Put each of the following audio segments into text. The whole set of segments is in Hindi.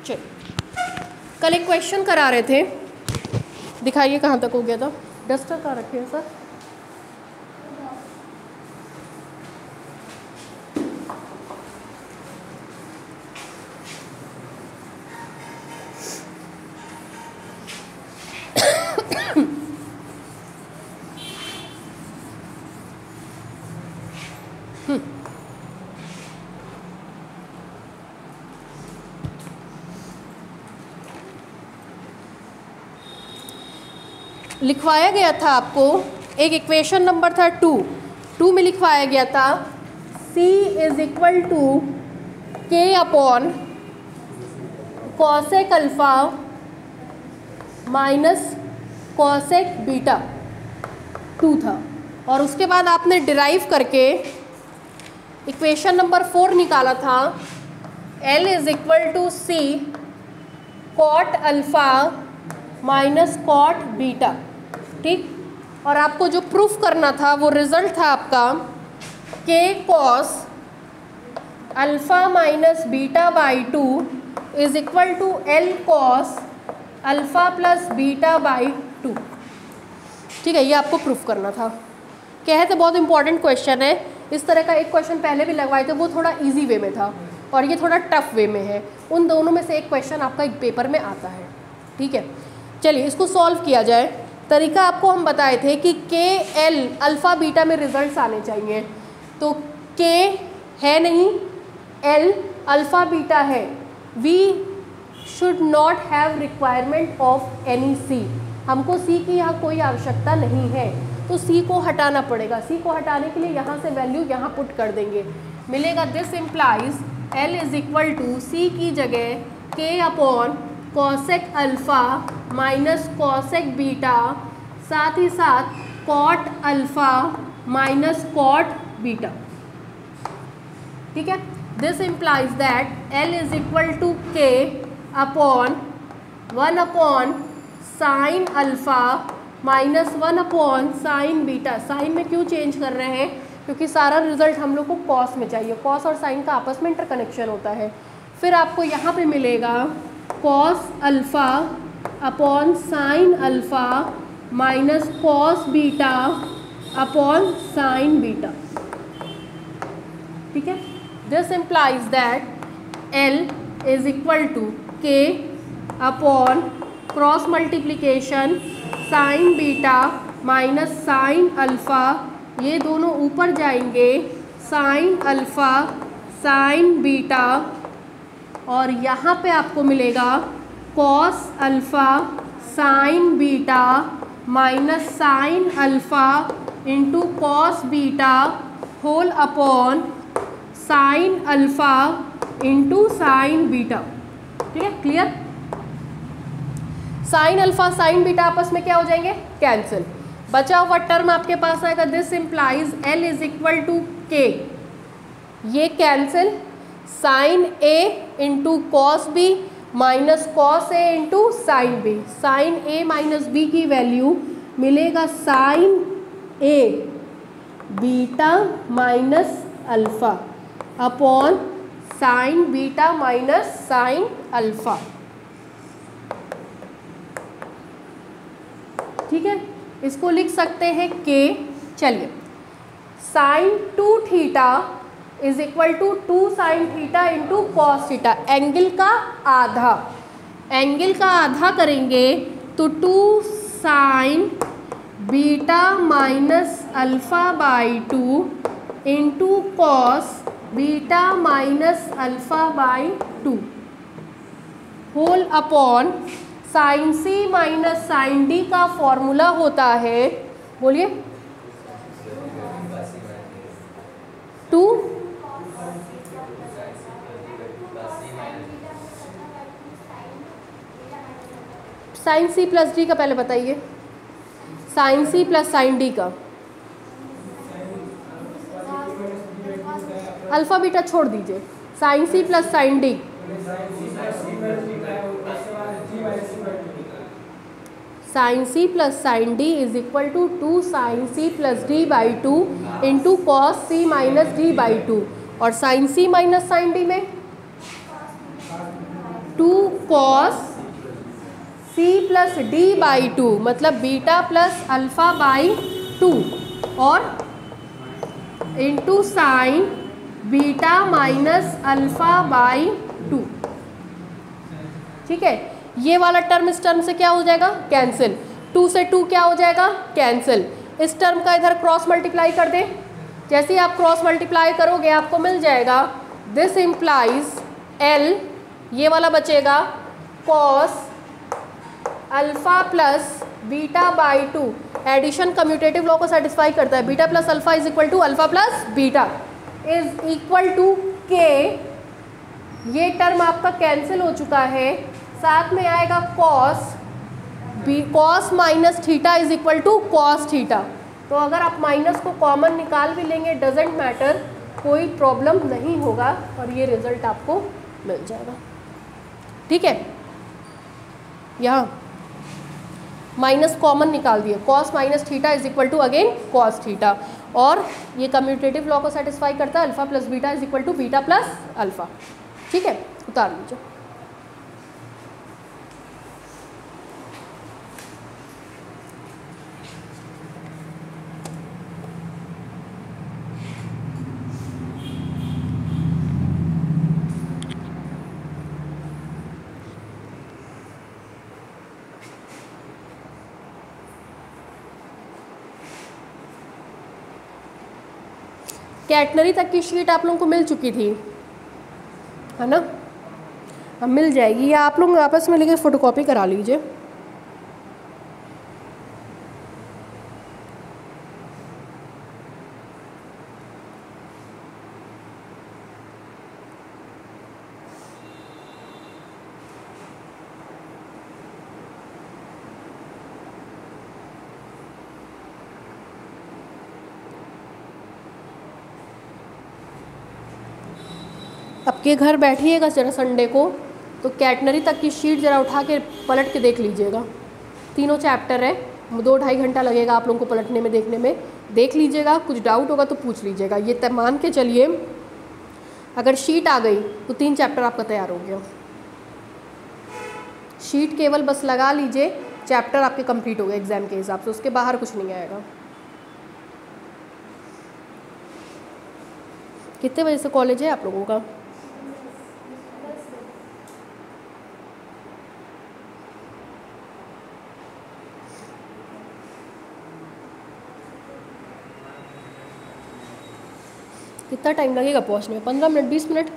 चलिए, कल एक क्वेश्चन करा रहे थे, दिखाइए कहाँ तक हो गया था। डस्टर कहाँ रखे हैं सर? लिखवाया गया था आपको एक इक्वेशन नंबर था 2 में लिखवाया गया था C is equal to K upon cosec alpha minus cosec beta 2 था। और उसके बाद आपने डिराइव करके इक्वेशन नंबर 4 निकाला था L is equal to C cot alpha minus cot beta, ठीक। और आपको जो प्रूफ करना था वो रिजल्ट था आपका K cos alpha minus beta by 2 is equal to L cos alpha plus beta by 2, ठीक है। ये आपको प्रूफ करना था। कहे थे बहुत इंपॉर्टेंट क्वेश्चन है। इस तरह का एक क्वेश्चन पहले भी लगवाए थे, वो थोड़ा इजी वे में था और ये थोड़ा टफ वे में है। उन दोनों में से एक क्वेश्चन आपका एक पेपर में आता है, ठीक है। चलिए इसको सॉल्व किया जाए। तरीका आपको हम बताए थे कि के एल अल्फ़ा बीटा में रिजल्ट्स आने चाहिए, तो के है नहीं, एल अल्फ़ा बीटा है। We should not have requirement of any C, हमको सी की यहाँ कोई आवश्यकता नहीं है, तो सी को हटाना पड़ेगा। सी को हटाने के लिए यहाँ से वैल्यू यहाँ पुट कर देंगे, मिलेगा this implies l is equal to c की जगह k upon cosec alpha minus cosec beta, साथ ही साथ cot alpha minus cot beta, ठीक है। This implies that l is equal to k upon 1 upon sine alpha minus 1 upon sine beta. Sine में क्यों चेंज कर रहे हैं? क्योंकि सारा रिजल्ट हम लोग को कॉस में चाहिए। कॉस और साइन का आपस में इंटरकनेक्शन होता है। फिर आपको यहाँ पे मिलेगा cos alpha upon sine alpha minus cos beta upon sine beta, ठीक है। This implies that l is equal to k upon cross multiplication sine beta minus sine alpha, ये दोनों ऊपर जाएंगे, साइन अल्फ़ा साइन बीटा, और यहाँ पे आपको मिलेगा cos alpha sine beta minus sine alpha into cos beta whole upon sine alpha into sine beta, ठीक है। Clear? Sine alpha sine beta आपस में क्या हो जाएंगे? कैंसिल। बचा हुआ टर्म आपके पास आएगा this implies l is equal to के, ये cancel, sine a into cos b minus cos a into sine b. Sine a minus b की वैल्यू मिलेगा sine a beta minus alpha upon sine beta minus sine alpha, ठीक है। इसको लिख सकते हैं के, चलिए, sine 2 theta is equal to 2 sine theta into cos theta. Angle का आधा, एंगल का आधा करेंगे तो 2 sine beta minus alpha by 2 into cos beta minus alpha by 2 whole upon sine C minus sine D का फॉर्मूला होता है, बोलिए, 2 साइन सी प्लस डी का पहले बताइए, sine C plus sine D का। अल्फ़ा बीटा छोड़ दीजिए, sine C plus sine D, sine C plus sine D is equal to 2 sine C plus D by 2 into cos C minus D by 2, और sine C minus sine D में 2 cos C plus D by 2, मतलब बीटा प्लस अल्फा बाई 2 और into sine beta minus alpha by 2। ठीक है, ये वाला टर्म इस टर्म से क्या हो जाएगा, कैंसिल। 2 से 2 क्या हो जाएगा, कैंसिल। इस टर्म का इधर क्रॉस मल्टीप्लाई कर दें। जैसे ही आप क्रॉस मल्टीप्लाई करोगे आपको मिल जाएगा दिस इम्प्लाइज एल, ये वाला बचेगा cos alpha plus beta by 2। Addition commutative law को सेटिस्फाई करता है। Beta plus alpha is equal to alpha plus beta is equal to के। ये टर्म आपका कैंसिल हो चुका है, साथ में आएगा cos cos minus theta is equal to cos theta. तो अगर आप माइनस को कॉमन निकाल भी लेंगे डजेंट मैटर, कोई प्रॉब्लम नहीं होगा और ये रिजल्ट आपको मिल जाएगा। ठीक है, यहाँ माइनस कॉमन निकाल दिए, cos minus theta is equal to again cos theta, और ये कम्यूटेटिव लॉ को सेटिस्फाई करता है। Alpha plus beta is equal to beta plus alpha. ठीक है, उतार लीजिए। कैटनरी तक की शीट आप लोगों को मिल चुकी थी, है ना? अब मिल जाएगी, या आप लोग आपस में लेके फ़ोटोकॉपी करा लीजिए। अब के घर बैठिएगा जरा संडे को, तो कैटनरी तक की शीट ज़रा उठा के पलट के देख लीजिएगा। तीनों चैप्टर है, 2-2.5 घंटा लगेगा आप लोगों को पलटने में, देखने में। देख लीजिएगा, कुछ डाउट होगा तो पूछ लीजिएगा। ये तय मान के चलिए अगर शीट आ गई तो 3 चैप्टर आपका तैयार हो गया। शीट केवल बस लगा लीजिए, चैप्टर आपके कंप्लीट हो गए एग्जाम के हिसाब से, उसके बाहर कुछ नहीं आएगा। कितने बजे से कॉलेज है आप लोगों का? कितना टाइम लगेगा पहुंचने में? 15 मिनट, 20 मिनट?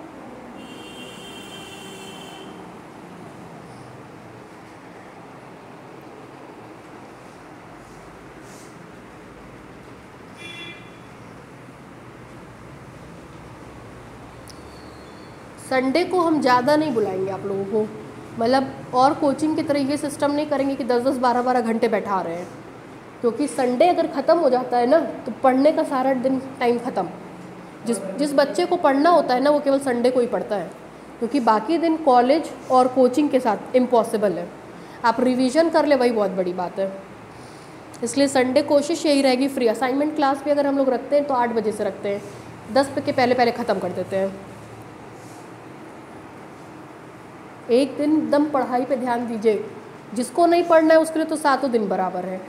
संडे को हम ज़्यादा नहीं बुलाएंगे आप लोगों को, मतलब और कोचिंग के तरह ये सिस्टम नहीं करेंगे कि 10-10, 12-12 घंटे बैठा रहे हैं, क्योंकि संडे अगर ख़त्म हो जाता है ना तो पढ़ने का सारा दिन टाइम ख़त्म। जिस बच्चे को पढ़ना होता है ना वो केवल संडे को ही पढ़ता है, क्योंकि बाकी दिन कॉलेज और कोचिंग के साथ इम्पॉसिबल है। आप रिवीजन कर ले वही बहुत बड़ी बात है। इसलिए संडे कोशिश यही रहेगी फ्री। असाइनमेंट क्लास भी अगर हम लोग रखते हैं तो 8 बजे से रखते हैं, 10 के पहले ख़त्म कर देते हैं। एक दिन एकदम पढ़ाई पे ध्यान दीजिए। जिसको नहीं पढ़ना है उसके लिए तो 7 दिन बराबर है,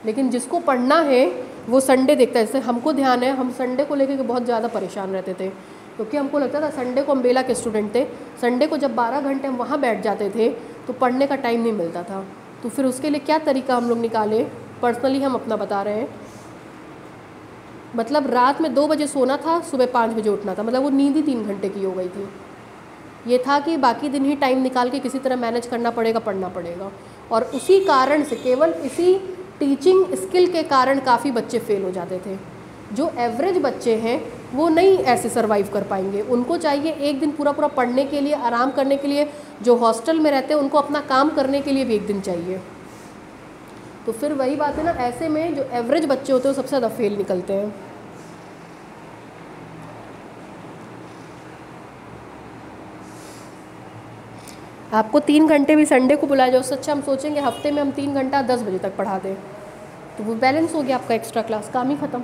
लेकिन जिसको पढ़ना है वो संडे देखता है। जैसे हमको ध्यान है, हम संडे को लेकर के बहुत ज़्यादा परेशान रहते थे, क्योंकि हमको लगता था संडे को हम बेला के स्टूडेंट थे, संडे को जब 12 घंटे हम वहाँ बैठ जाते थे तो पढ़ने का टाइम नहीं मिलता था। तो फिर उसके लिए क्या तरीका हम लोग निकाले, पर्सनली हम अपना बता रहे हैं। मतलब रात में 2 बजे सोना था, सुबह 5 बजे उठना था, मतलब वो नींद ही 3 घंटे की हो गई थी। ये था कि बाकी दिन ही टाइम निकाल के किसी तरह मैनेज करना पड़ेगा, पढ़ना पड़ेगा। और उसी कारण से, केवल इसी टीचिंग स्किल के कारण काफ़ी बच्चे फेल हो जाते थे। जो एवरेज बच्चे हैं वो नहीं ऐसे सरवाइव कर पाएंगे। उनको चाहिए एक दिन पूरा पढ़ने के लिए, आराम करने के लिए। जो हॉस्टल में रहते हैं उनको अपना काम करने के लिए भी एक दिन चाहिए। तो फिर वही बात है ना, ऐसे में जो एवरेज बच्चे होते हैं वो सबसे ज़्यादा फेल निकलते हैं। आपको 3 घंटे भी संडे को बुलाया जाए, उससे अच्छा हम सोचेंगे हफ्ते में हम 3 घंटा 10 बजे तक पढ़ा दें, तो वो बैलेंस हो गया आपका एक्स्ट्रा क्लास, काम ही ख़त्म।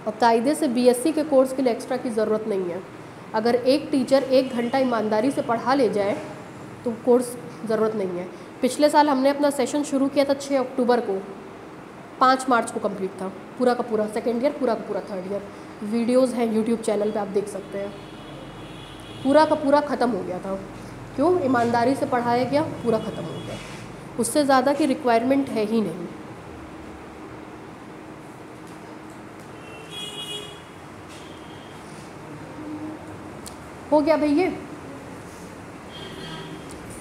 और कायदे से बीएससी के कोर्स के लिए एक्स्ट्रा की ज़रूरत नहीं है। अगर एक टीचर 1 घंटा ईमानदारी से पढ़ा ले जाए तो कोर्स ज़रूरत नहीं है। पिछले साल हमने अपना सेशन शुरू किया था 6 अक्टूबर को, 5 मार्च को कंप्लीट था पूरा का पूरा सेकेंड ईयर, पूरा का पूरा थर्ड ईयर। वीडियोज़ हैं यूट्यूब चैनल पे, आप देख सकते हैं। पूरा का पूरा ख़त्म हो गया था। क्यों? ईमानदारी से पढ़ाया गया, पूरा ख़त्म हो गया। उससे ज़्यादा की रिक्वायरमेंट है ही नहीं। हो गया भैया।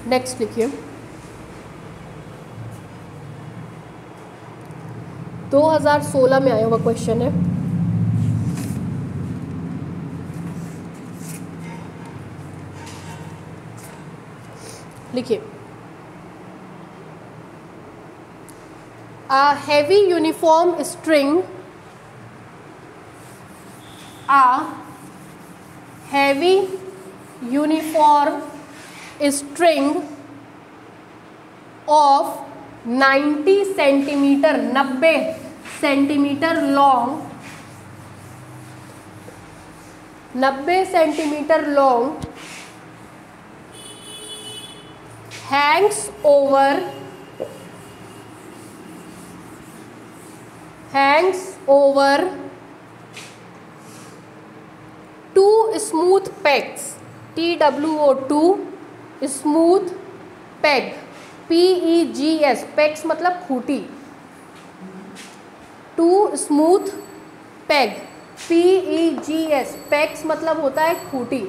नेक्स्ट लिखिए, 2016 में आया हुआ क्वेश्चन है। लिखिए, a heavy uniform string, a heavy uniform string of 90 centimetre, 90 centimetre long, 90 centimetre long hangs over 2 smooth pegs, TWO2 smooth peg, PEGS, pegs मतलब Khunti, 2 smooth peg, PEGS, pegs मतलब होता है Khunti,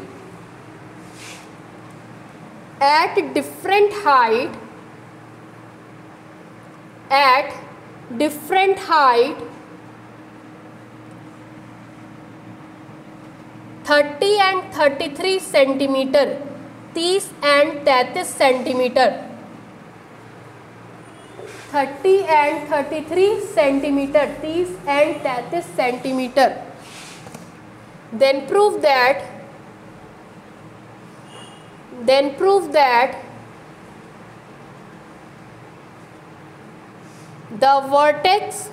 at different height 30 and 33 centimetre, 30 and 33 centimetre, 30 and 33 centimetre, 30 and 33 centimetre. then prove that the vertex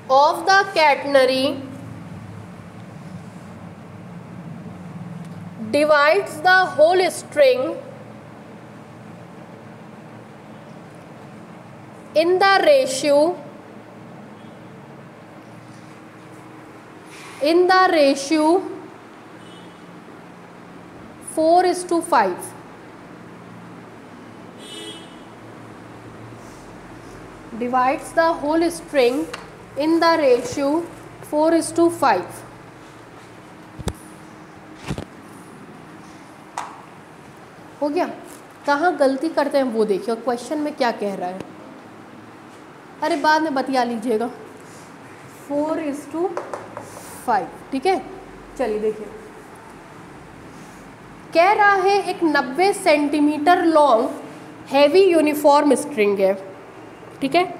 of the catenary divides the whole string in the ratio 4:5. Divides the whole string in the ratio 4:5. हो गया? कहाँ गलती करते हैं वो देखिए, और क्वेश्चन में क्या कह रहा है। अरे बाद में बतिया लीजिएगा। 4:5, ठीक है। चलिए देखिए, कह रहा है एक 90 centimetre long heavy uniform string है, ठीक है।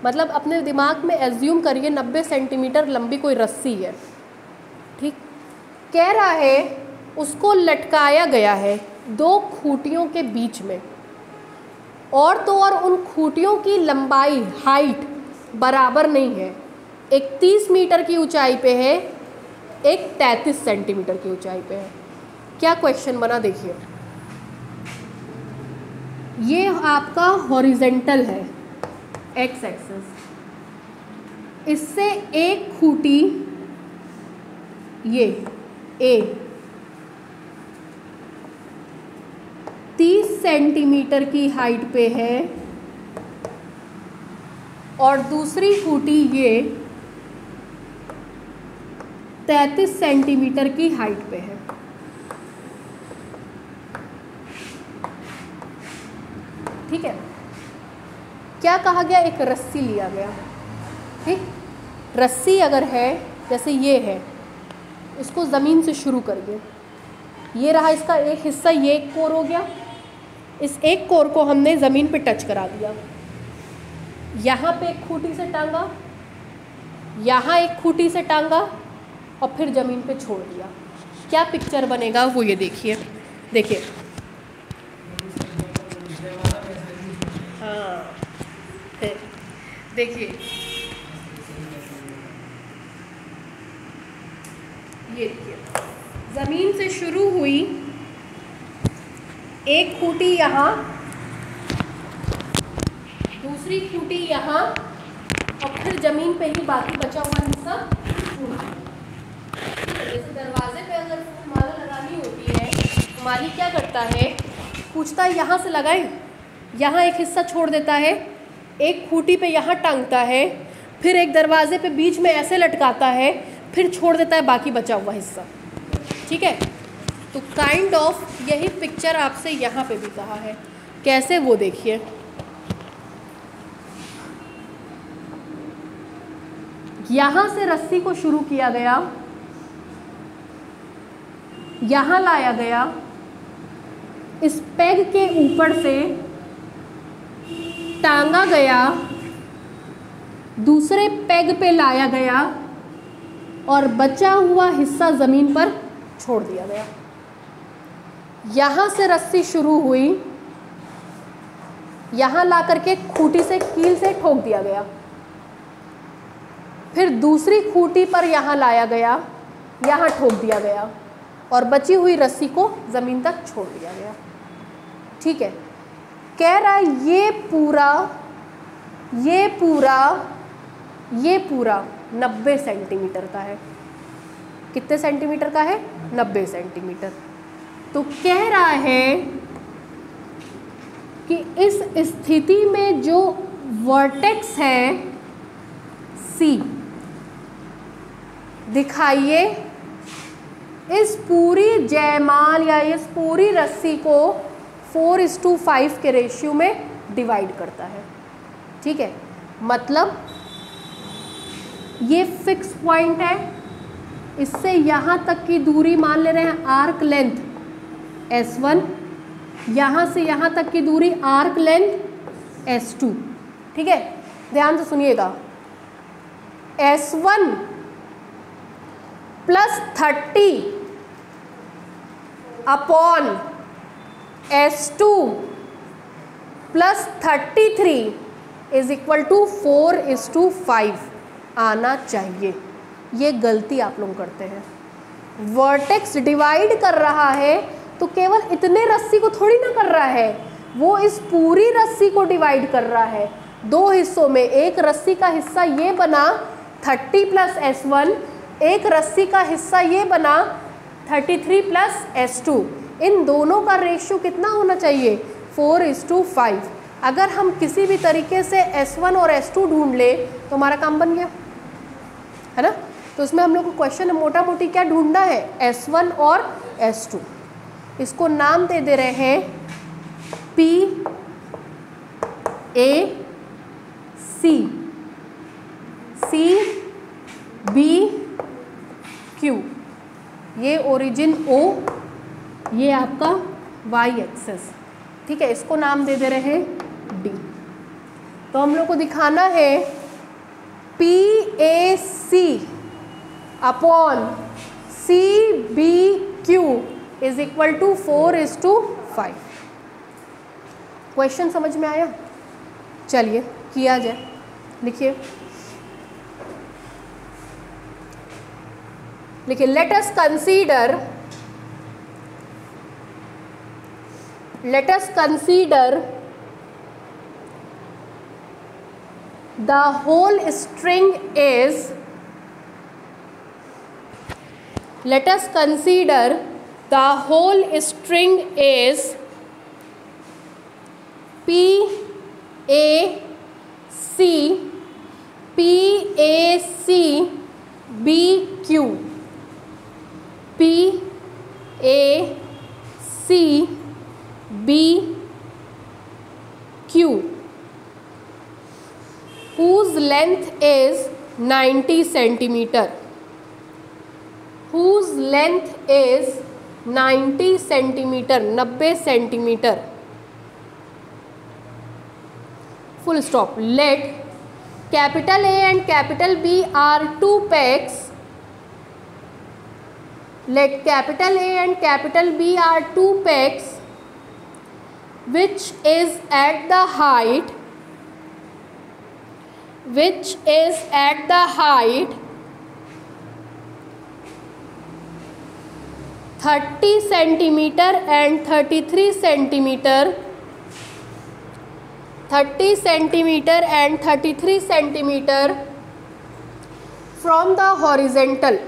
मतलब अपने दिमाग में एज्यूम करिए 90 सेंटीमीटर लंबी कोई रस्सी है, ठीक। कह रहा है उसको लटकाया गया है 2 खूंटियों के बीच में, और तो और उन खूंटियों की लंबाई, हाइट बराबर नहीं है। एक 30 मीटर की ऊंचाई पे है, एक 33 सेंटीमीटर की ऊंचाई पे है। क्या क्वेश्चन बना देखिए, ये आपका हॉरिजेंटल है, एक्स एक्सिस, इससे एक खूंटी ये ए 30 सेंटीमीटर की हाइट पे है, और दूसरी खूंटी ये 33 सेंटीमीटर की हाइट पे है। ठीक है, क्या कहा गया, एक रस्सी लिया गया, ठीक। रस्सी अगर है, जैसे ये है, इसको ज़मीन से शुरू करिए, ये रहा इसका एक हिस्सा, ये एक कोर हो गया। इस एक कोर को हमने ज़मीन पे टच करा दिया, यहाँ पे एक खूंटी से टांगा, यहाँ एक खूंटी से टांगा, और फिर ज़मीन पे छोड़ दिया। क्या पिक्चर बनेगा वो ये देखिए, देखिए, हाँ देखिए, ये देखिए, ज़मीन से शुरू हुई एक खूंटी यहाँ, दूसरी खूंटी यहाँ, और फिर ज़मीन पे ही बाकी बचा हुआ हिस्सा ढूंढना। जैसे दरवाजे पे अगर माला लगानी होती है तो माली क्या करता है, पूछता है यहाँ से लगाएं, यहाँ एक हिस्सा छोड़ देता है, एक खूंटी पे यहाँ टांगता है, फिर एक दरवाजे पे बीच में ऐसे लटकाता है, फिर छोड़ देता है बाकी बचा हुआ हिस्सा। ठीक है, तो काइंड ऑफ यही पिक्चर आपसे यहाँ पे भी कहा है। कैसे, वो देखिए। यहाँ से रस्सी को शुरू किया गया, यहाँ लाया गया, इस पेग के ऊपर से टांगा गया, दूसरे पेग पे लाया गया और बचा हुआ हिस्सा ज़मीन पर छोड़ दिया गया। यहाँ से रस्सी शुरू हुई, यहाँ ला करके खूंटी से कील से ठोक दिया गया, फिर दूसरी खूंटी पर यहाँ लाया गया, यहाँ ठोक दिया गया और बची हुई रस्सी को ज़मीन तक छोड़ दिया गया। ठीक है, कह रहा है ये पूरा 90 सेंटीमीटर का है। कितने सेंटीमीटर का है? 90 सेंटीमीटर। तो कह रहा है कि इस स्थिति में जो वर्टेक्स है C, दिखाइए इस पूरी जयमाल या इस पूरी रस्सी को 4:5 के रेशियो में डिवाइड करता है। ठीक है, मतलब ये फिक्स पॉइंट है, इससे यहाँ तक की दूरी मान ले रहे हैं आर्क लेंथ S1, यहाँ से यहाँ तक की दूरी आर्क लेंथ S2। ठीक है, ध्यान से सुनिएगा, S1 + 30 अपॉन S2 + 33 = 4:5 आना चाहिए। ये गलती आप लोग करते हैं। वर्टेक्स डिवाइड कर रहा है तो केवल इतने रस्सी को थोड़ी ना कर रहा है, वो इस पूरी रस्सी को डिवाइड कर रहा है दो हिस्सों में। एक रस्सी का हिस्सा ये बना 30 + S1, एक रस्सी का हिस्सा ये बना 33 + S2। इन दोनों का रेशियो कितना होना चाहिए? 4:5। अगर हम किसी भी तरीके से S1 और S2 ढूंढ ले तो हमारा काम बन गया, है ना। तो इसमें हम लोग को क्वेश्चन मोटा मोटी क्या ढूंढना है? S1 और S2। इसको नाम दे रहे हैं P A C, C B Q। ये ओरिजिन O, ये आपका Y एक्सेस। ठीक है, इसको नाम दे रहे हैं D। तो हम लोग को दिखाना है PAC अपॉन CBQ = 4:5। क्वेश्चन समझ में आया? चलिए किया जाए। लिखिए, let us consider the whole string is, let us consider the whole string is PAC BQ, PAC BQ, whose length is 90 centimeter, whose length is 90 centimeter, 90 centimetre. Full stop. Let capital A and capital B are two pegs, let capital A and capital B are two pegs which is at the height 30 centimetre and 33 centimetre, 30 centimetre and 33 centimetre from the horizontal,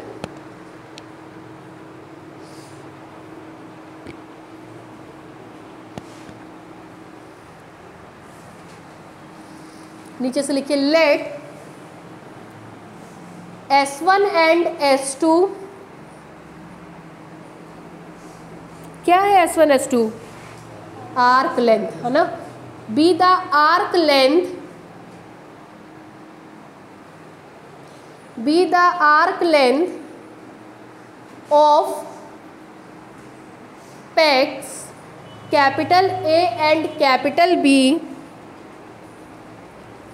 नीचे से लिखिए लेट S1 एंड S2, क्या है S1 S2? आर्क लेंथ है ना, be the arc length, be the arc length of PECS capital A and capital B,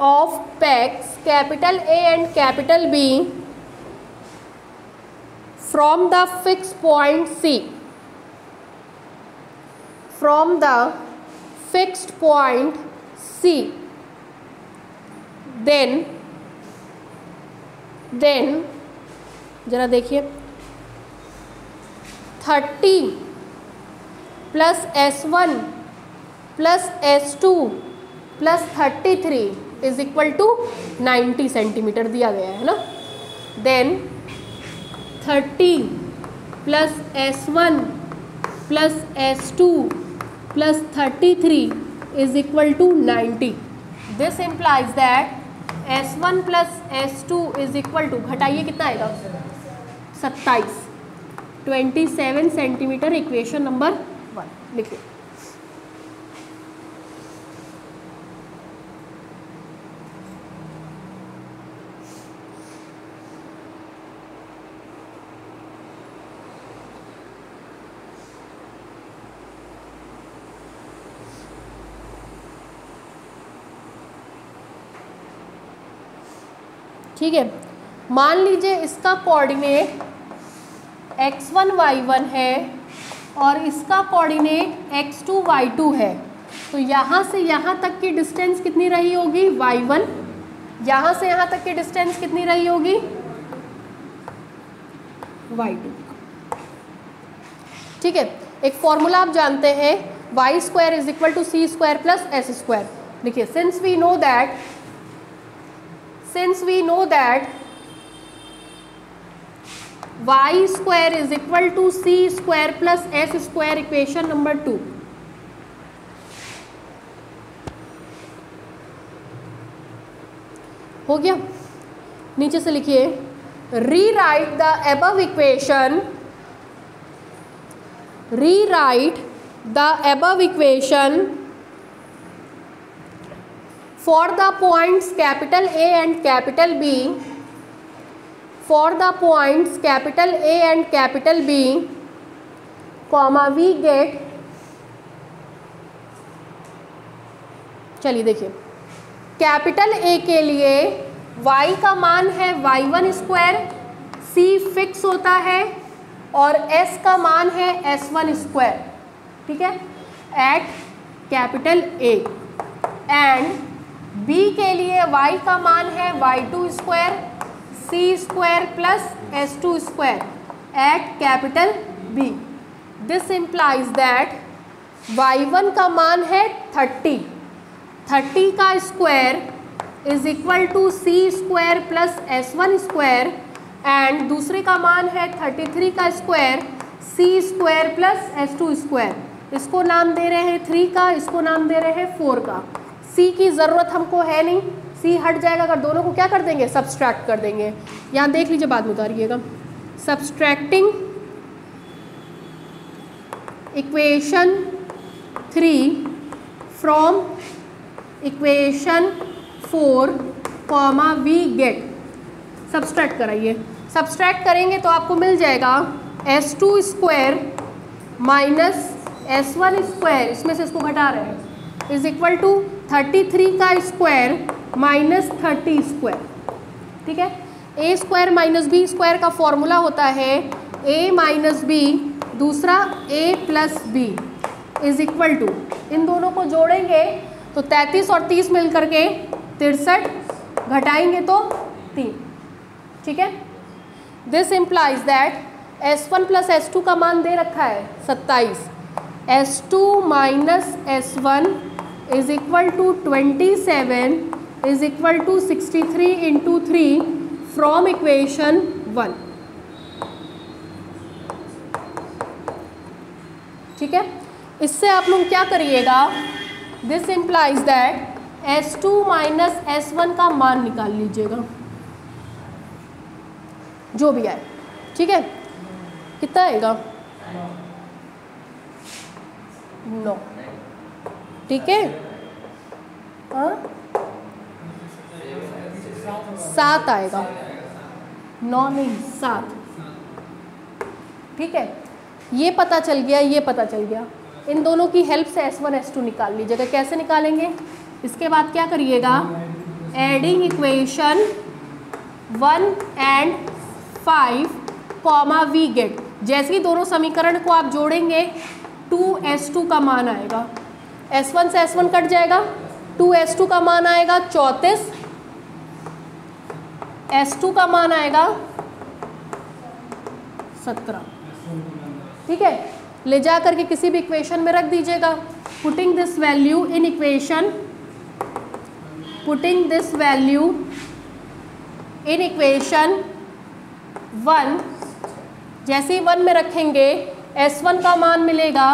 of pecs capital A and capital B from the fixed point C, from the fixed point C, then जरा देखिए 30 plus S1 plus S2 plus 33 is equal to 90 centimetre दिया गया है ना। Then 30 plus S1 plus S2 plus 33 is equal to 90। This implies that S1 plus S2 is equal to, घटाइए कितना आएगा, 27, 27 सेंटीमीटर। इक्वेशन नंबर 1 लिखिए। ठीक है, मान लीजिए इसका कोऑर्डिनेट x1 y1 है और इसका कोऑर्डिनेट x2 y2 है, तो यहाँ से यहाँ तक की डिस्टेंस कितनी रही होगी, y1। यहाँ से यहाँ तक की डिस्टेंस कितनी रही होगी, y2। ठीक है, एक फॉर्मूला आप जानते हैं, y square is equal to c square plus s square. देखिए, since we know that y square is equal to c square plus s square, equation number 2। हो गया, नीचे से लिखिए rewrite the above equation, rewrite the above equation for the points capital A and capital B, for the points capital A and capital B, comma we get, चलिए देखिए, कैपिटल A के लिए y का मान है y1 स्क्वायर, c फिक्स होता है और s का मान है s1 स्क्वायर। ठीक है, at capital A, and b के लिए y का मान है y2 square, c square plus s2 square at capital B। This implies that y1 का मान है 30, 30 का square is equal to c square plus s1 square, and दूसरे का मान है 33 का square, c square plus s2 square. इसको नाम दे रहे हैं 3 का, इसको नाम दे रहे हैं 4 का। c की ज़रूरत हमको है नहीं, c हट जाएगा अगर दोनों को क्या कर देंगे, सब्सट्रैक्ट कर देंगे। यहाँ देख लीजिए, बाद में उतारिएगा। Subtracting equation 3 from equation 4 comma we get, subtract कराइए। सब्सट्रैक्ट करेंगे तो आपको मिल जाएगा s2 square minus s1 square, इसमें से इसको घटा रहे हैं, इज इक्वल टू 33 का स्क्वायर माइनस 30 स्क्वायर। ठीक है, a square minus b square का फॉर्मूला होता है a माइनस बी, दूसरा a plus b is equal to, इन दोनों को जोड़ेंगे तो 33 और 30 मिल करके 63, घटाएंगे तो 3। ठीक है, this implies that S1 plus S2 का मान दे रखा है 27, S2 minus S1 is equal to 27 is equal to 63 into 3 from equation 1। ठीक है, इससे आप लोग क्या करिएगा, this implies that S2 minus S1 का मान निकाल लीजिएगा जो भी आए। ठीक है, कितना आएगा 9। ठीक है, हाँ 7 आएगा, 9 नहीं 7। ठीक है, ये पता चल गया, ये पता चल गया। इन दोनों की हेल्प से S1 S2 निकाल लीजिएगा। कैसे निकालेंगे, इसके बाद क्या करिएगा, adding equation 1 and 5 comma we get. जैसे ही दोनों समीकरण को आप जोड़ेंगे 2S2 का मान आएगा, S1 से S1 कट जाएगा, 2S2 का मान आएगा 34, S2 का मान आएगा 17। ठीक है, ले जा करके किसी भी इक्वेशन में रख दीजिएगा। Putting this value in equation, putting this value in equation 1, जैसे ही 1 में रखेंगे S1 का मान मिलेगा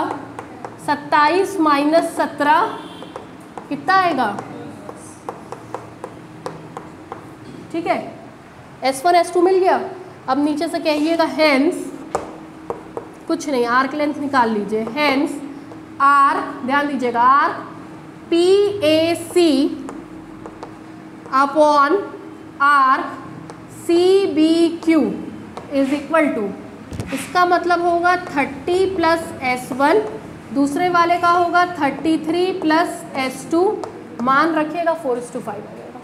27 माइनस 17, कितना आएगा। ठीक है, S1 S2 मिल गया। अब नीचे से कहिएगा हेंस, कुछ नहीं, आर्क लेंथ निकाल लीजिए, हेंस आर्क, ध्यान दीजिएगा, arc PAC upon arc CBQ is equal to, इसका मतलब होगा 30 प्लस S1, दूसरे वाले का होगा 33 प्लस S2, मान रखिएगा 4:5 आएगा।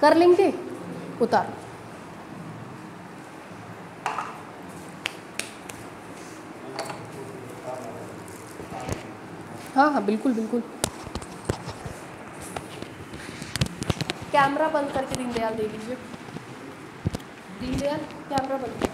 कर लेंगे, उतार। हाँ हाँ बिल्कुल बिल्कुल। कैमरा बंद करके दीनदयाल दे दीजिए, दीनदयाल कैमरा बंद।